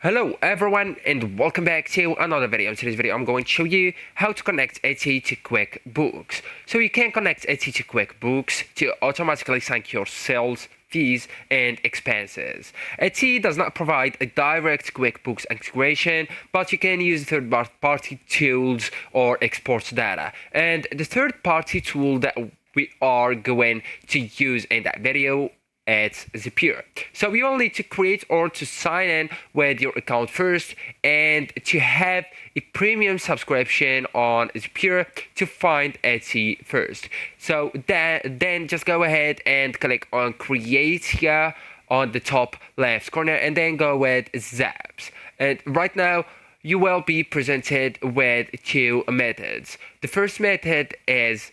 Hello everyone and welcome back to another video. In today's video I'm going to show you how to connect Etsy to QuickBooks. So you can connect Etsy to QuickBooks to automatically sync your sales, fees and expenses. Etsy does not provide a direct QuickBooks integration, but you can use third-party tools or export data. And the third-party tool that we are going to use in that video, it's Zapier. So you will need to create or to sign in with your account first and to have a premium subscription on Zapier to find Etsy first. So then just go ahead and click on create here on the top left corner and then go with Zaps. And right now you will be presented with two methods. The first method is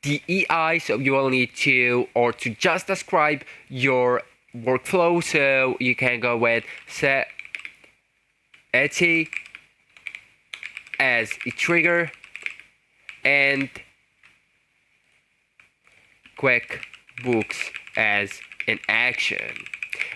DEI, so you will need to just describe your workflow. So you can go with set Etsy as a trigger and QuickBooks as an action.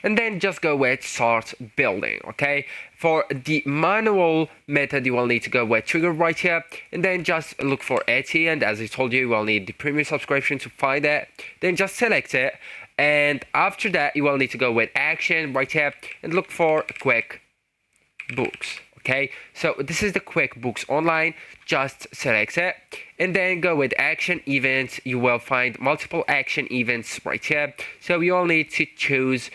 And then just go with start building. Okay, for the manual method you will need to go with trigger right here and then just look for Etsy, and as I told you, you will need the premium subscription to find it. Then just select it, and after that you will need to go with action right here and look for QuickBooks. Okay, so this is the QuickBooks Online. Just select it and then go with action events. You will find multiple action events right here. So you all need to choose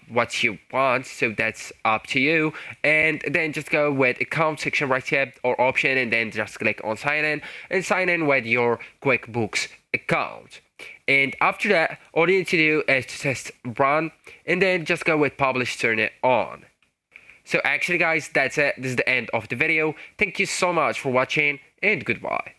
what you want. So that's up to you. And then just go with account section right here or option, and then just click on sign in and sign in with your QuickBooks account. And after that, all you need to do is to test run and then just go with publish, turn it on. So actually guys, that's it. This is the end of the video. Thank you so much for watching and goodbye.